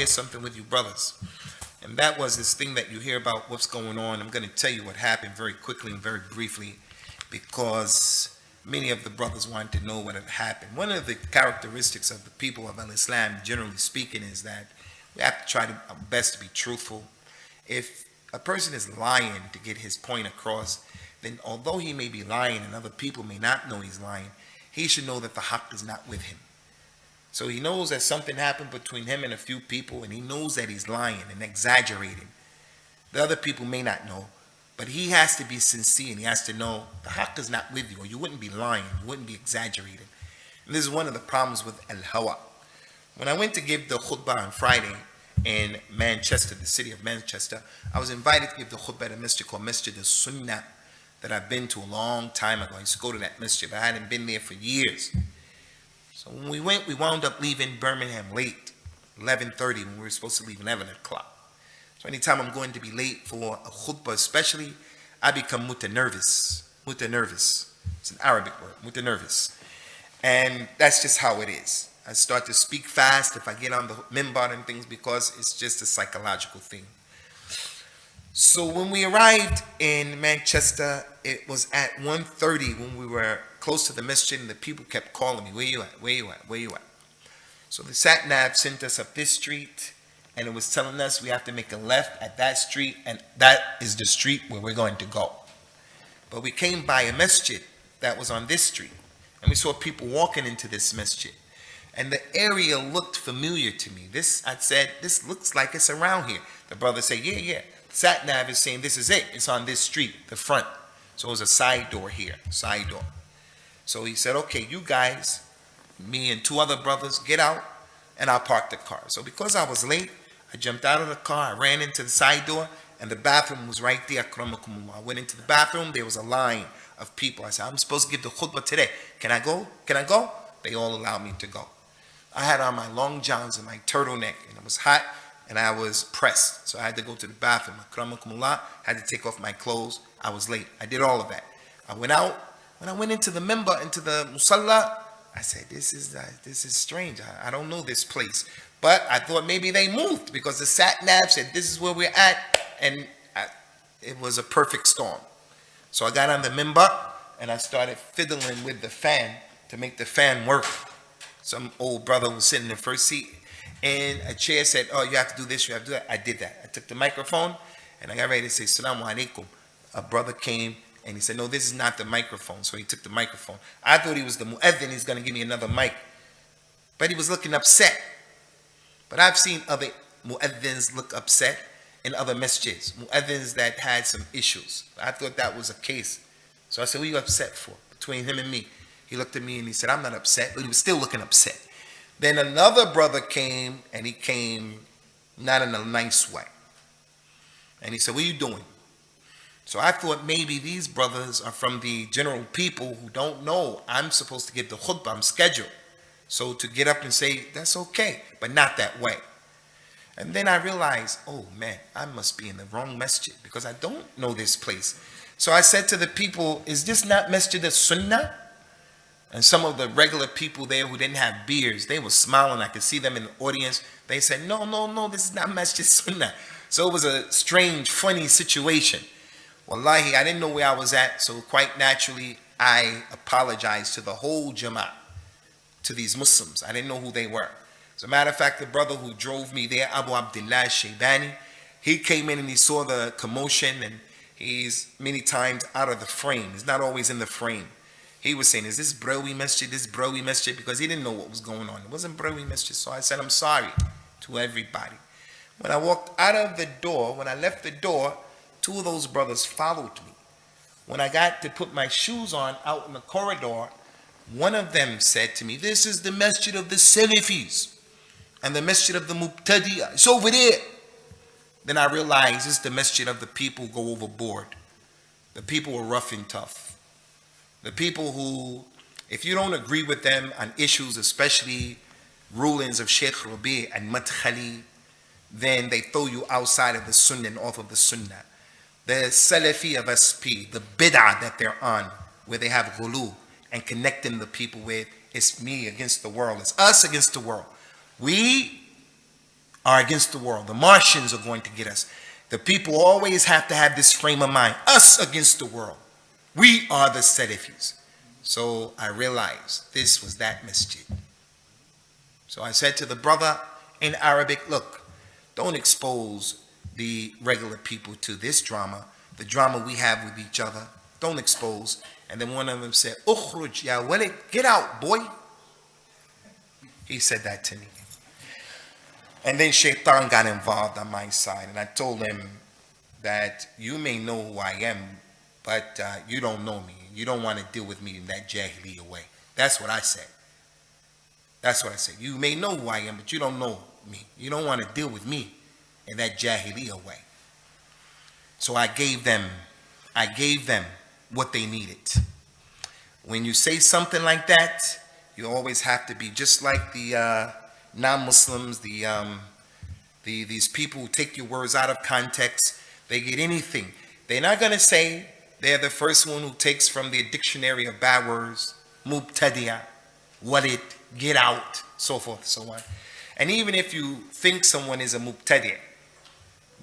share something with you brothers. And that was this thing that you hear about what's going on. I'm going to tell you what happened very quickly and very briefly because many of the brothers want to know what had happened. One of the characteristics of the people of Al-Islam, generally speaking, is that we have to try our best to be truthful. If a person is lying to get his point across, then although he may be lying and other people may not know he's lying, he should know that the haqq is not with him. So he knows that something happened between him and a few people, and he knows that he's lying and exaggerating. The other people may not know, but he has to be sincere, and he has to know the haqq is not with you, or you wouldn't be lying, you wouldn't be exaggerating. And this is one of the problems with al-hawa. When I went to give the khutbah on Friday in Manchester, the city of Manchester, I was invited to give the khutbah at a masjid called Masjid al-Sunnah that I've been to a long time ago. I used to go to that masjid, but I hadn't been there for years. So when we went, we wound up leaving Birmingham late, 11:30 when we were supposed to leave 11 o'clock. So anytime I'm going to be late for a khutbah especially, I become nervous. It's an Arabic word, nervous. And that's just how it is. I start to speak fast if I get on the minbar and things because it's just a psychological thing. So when we arrived in Manchester, it was at 1:30 when we were close to the masjid, and the people kept calling me, where you at, where you at, where you at? So the sat-nav sent us up this street, and it was telling us we have to make a left at that street, and that is the street where we're going to go. But we came by a masjid that was on this street, and we saw people walking into this masjid. And the area looked familiar to me. I said, this looks like it's around here. The brother said, yeah. Sat-nav is saying this is it. It's on this street, the front. So it was a side door here, side door. So he said, okay, you guys, me and two other brothers, get out, and I'll park the car. So because I was late, I jumped out of the car, I ran into the side door, and the bathroom was right there. I went into the bathroom, there was a line of people. I said, I'm supposed to give the khutbah today. Can I go? Can I go? They all allowed me to go. I had on my long johns and my turtleneck, and it was hot, and I was pressed. So I had to go to the bathroom. I had to take off my clothes. I was late. I did all of that. I went out. When I went into the minbar, into the musalla, I said, this is strange. I don't know this place. But I thought maybe they moved because the sat-nav said this is where we're at, and it was a perfect storm. So I got on the minbar, and I started fiddling with the fan to make the fan work. Some old brother was sitting in the first seat, and a chair said, oh, you have to do this, you have to do that. I did that. I took the microphone, and I got ready to say, Assalamu alaikum. A brother came, and he said, no, this is not the microphone. So he took the microphone. I thought he was the mu'adhin, he's going to give me another mic. But he was looking upset. But I've seen other mu'adhins look upset in other masjids, mu'adhins that had some issues. I thought that was a case. So I said, what are you upset for? Between him and me. He looked at me and he said, I'm not upset, but he was still looking upset. Then another brother came, and he came not in a nice way. And he said, what are you doing? So I thought maybe these brothers are from the general people who don't know I'm supposed to give the khutbah, I'm scheduled. So to get up and say, that's okay, but not that way. And then I realized, oh man, I must be in the wrong masjid because I don't know this place. So I said to the people, is this not Masjid al-Sunnah? And some of the regular people there who didn't have beards, they were smiling. I could see them in the audience. They said, no, this is not Masjid Sunnah. So it was a strange, funny situation. Wallahi, I didn't know where I was at, so quite naturally, I apologized to the whole Jama'ah, to these Muslims. I didn't know who they were. As a matter of fact, the brother who drove me there, Abu Abdullah Shaybani, he came in and he saw the commotion, and he's many times out of the frame. He's not always in the frame. He was saying, is this Brawi Masjid, because he didn't know what was going on. It wasn't Brawi Masjid. So I said, I'm sorry to everybody. When I walked out of the door, when I left the door, two of those brothers followed me. When I got to put my shoes on out in the corridor, one of them said to me, this is the Masjid of the Salafis and the Masjid of the Mubtadi'ah. It's over there. Then I realized it's the Masjid of the people who go overboard. The people were rough and tough. The people who, if you don't agree with them on issues, especially rulings of Sheikh Rabi and Madkhali, then they throw you outside of the Sunnah and off of the Sunnah. The Salafi of SP, the bid'ah that they're on, where they have ghulu and connecting the people with, it's me against the world, it's us against the world. We are against the world. The Martians are going to get us. The people always have to have this frame of mind. Us against the world. We are the Salafis. So I realized this was that masjid. So I said to the brother in Arabic, look, don't expose the regular people to this drama, the drama we have with each other. Don't expose. And then one of them said, Ukhruj ya walid, get out, boy. He said that to me. And then Shaitan got involved on my side. And I told him that you may know who I am, but you don't know me. You don't want to deal with me in that Jahiliyyah way. That's what I said. That's what I said. You may know who I am, but you don't know me. You don't want to deal with me in that Jahiliyyah way. So I gave them what they needed. When you say something like that, you always have to be just like the non-Muslims, these people who take your words out of context. They get anything. They're not going to say they're the first one who takes from the dictionary of bad words, mubtadi'a, walid, get out, so forth, so on. And even if you think someone is a mubtadi',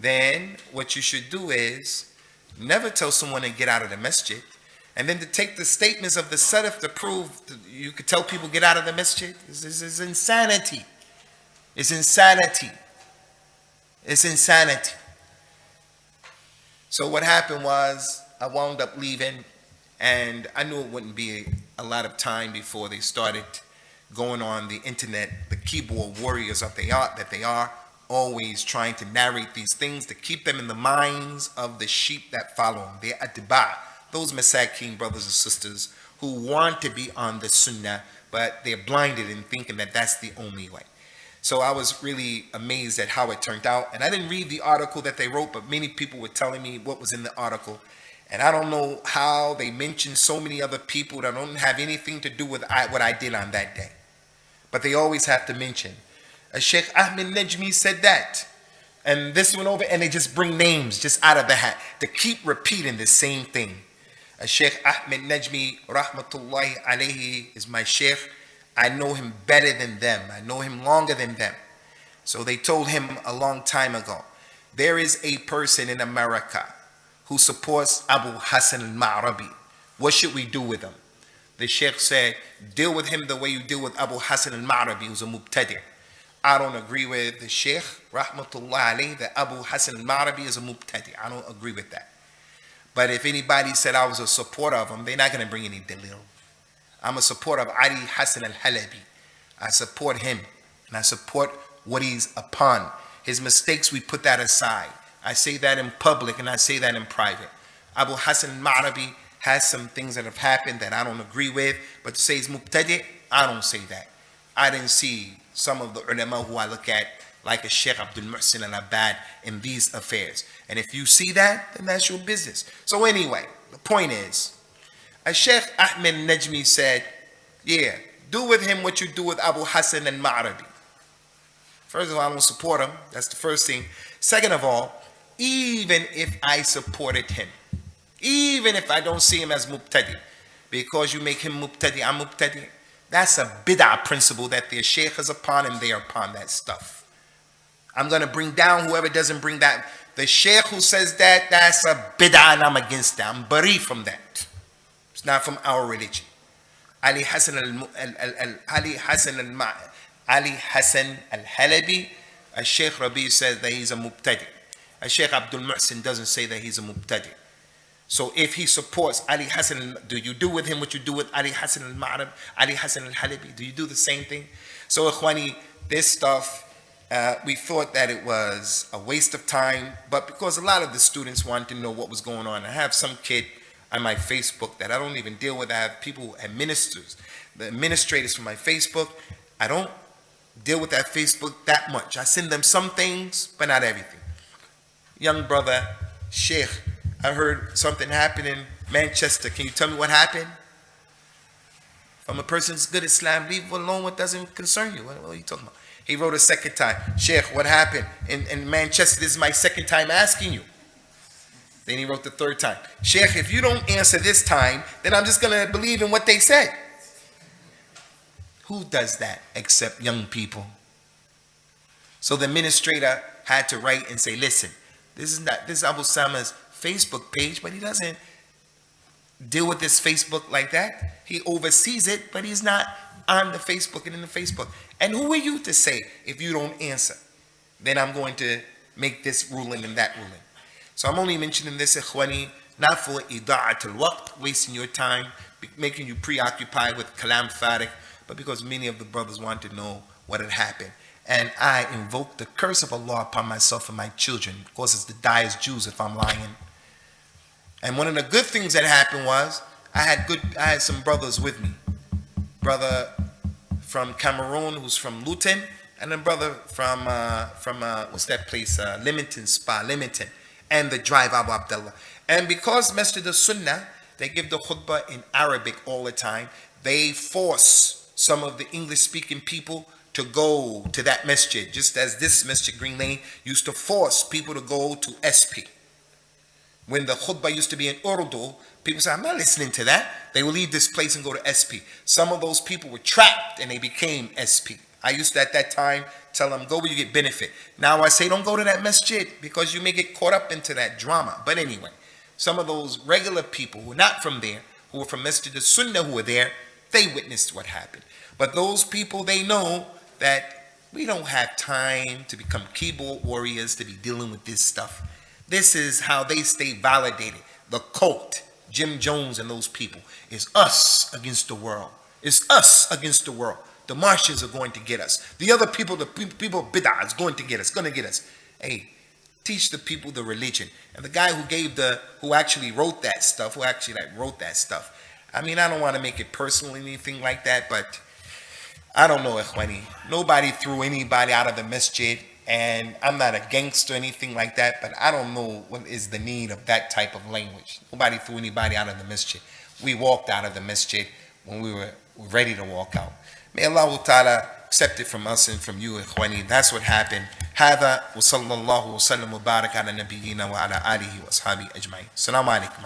then what you should do is never tell someone to get out of the masjid. And then to take the statements of the Salaf to prove you could tell people get out of the masjid. This is insanity. It's insanity. It's insanity. So what happened was I wound up leaving, and I knew it wouldn't be a lot of time before they started going on the internet, the keyboard warriors that they are, always trying to narrate these things to keep them in the minds of the sheep that follow them. They're atba', those masakin brothers and sisters who want to be on the sunnah, but they're blinded in thinking that that's the only way. So I was really amazed at how it turned out. And I didn't read the article that they wrote, but many people were telling me what was in the article. And I don't know how they mentioned so many other people that don't have anything to do with what I did on that day. But they always have to mention. Sheikh Ahmed Najmi said that. And this went over, and they just bring names just out of the hat to keep repeating the same thing. Sheikh Ahmed Najmi, rahmatullahi alayhi, is my sheikh. I know him better than them. I know him longer than them. So they told him a long time ago, there is a person in America who supports Abu Hassan al-Ma'rabi. What should we do with him? The sheikh said, deal with him the way you deal with Abu Hassan al-Ma'rabi, who's a mubtadi'. I don't agree with the sheikh, rahmatullahi alayhi, that Abu Hassan al-Ma'rabi is a mubtadi'. I don't agree with that. But if anybody said I was a supporter of him, they're not going to bring any dalil. I'm a supporter of Ali Hassan al-Halabi. I support him, and I support what he's upon. His mistakes, we put that aside. I say that in public, and I say that in private. Abu Hassan al-Ma'rabi has some things that have happened that I don't agree with, but to say he's mubtadi', I don't say that. I didn't see some of the ulama who I look at, like a Sheikh Abdul Muhsin al-Abad, in these affairs. And if you see that, then that's your business. So anyway, the point is, Sheikh Ahmed Najmi said, yeah, do with him what you do with Abu Hassan al-Ma'rabi. First of all, I don't support him. That's the first thing. Second of all, even if I supported him, even if I don't see him as mubtadi', because you make him mubtadi', I'm mubtadi', that's a bid'ah principle that their sheikh is upon, and they are upon that stuff. I'm going to bring down whoever doesn't bring that. The sheikh who says that, that's a bid'ah, and I'm against that. I'm bari from that. It's not from our religion. Ali Hassan al-Halabi, Sheikh Rabi says that he's a mubtadi'. Sheikh Abdul Muhsin doesn't say that he's a mubtadi'. So if he supports Ali Hassan, do you do with him what you do with Ali Hassan al-Ma'rab, Ali Hassan al-Halabi? Do you do the same thing? So Ikhwani, this stuff, we thought that it was a waste of time, but because a lot of the students wanted to know what was going on. I have some kid on my Facebook that I don't even deal with. I have people, the administrators from my Facebook. I don't deal with that Facebook that much. I send them some things, but not everything. Young brother, Sheikh, I heard something happened in Manchester. Can you tell me what happened? From a person's good Islam, leave alone what doesn't concern you. What are you talking about? He wrote a second time, Sheikh, what happened in Manchester? This is my second time asking you. Then he wrote the third time, Sheikh, if you don't answer this time, then I'm just going to believe in what they said. Who does that except young people? So the administrator had to write and say, listen, this is Abu Sama's Facebook page, but he doesn't deal with this Facebook like that. He oversees it, but he's not on the Facebook and in the Facebook. And who are you to say if you don't answer? Then I'm going to make this ruling and that ruling. So I'm only mentioning this, ikhwani, not for ida'at al-waqt, wasting your time, making you preoccupied with kalam farik, but because many of the brothers want to know what had happened. And I invoke the curse of Allah upon myself and my children, because it's to die as Jews if I'm lying. And one of the good things that happened was I had some brothers with me. Brother from Cameroon who's from Luton, and a brother from what's that place? Leamington Spa, Leamington, and the drive Abu Abdullah. And because Masjid al-Sunnah, they give the khutbah in Arabic all the time, they force some of the English-speaking people to go to that masjid, just as this Masjid Green Lane used to force people to go to SP. When the khutbah used to be in Urdu, people say, I'm not listening to that. They will leave this place and go to SP. Some of those people were trapped and they became SP. I used to at that time tell them, go where you get benefit. Now I say, don't go to that masjid because you may get caught up into that drama. But anyway, some of those regular people who were not from there, who were from Masjid al-Sunnah who were there, they witnessed what happened. But those people, they know that we don't have time to become keyboard warriors to be dealing with this stuff. This is how they stay validated. The cult, Jim Jones and those people, is us against the world. It's us against the world. The Martians are going to get us. The other people, the people of Bid'ah is going to get us, going to get us. Hey, teach the people the religion. And the guy who actually wrote that stuff, I mean, I don't want to make it personal or anything like that, but I don't know, ikhwani. Nobody threw anybody out of the masjid, and I'm not a gangster or anything like that, but I don't know what is the need of that type of language. Nobody threw anybody out of the masjid. We walked out of the masjid when we were ready to walk out. May Allah Ta'ala accept it from us and from you, ikhwani. That's what happened. هذا وصلى الله وسلم وبارك على نبينا وعلى آله وأصحابه أجمعين. السلام عليكم.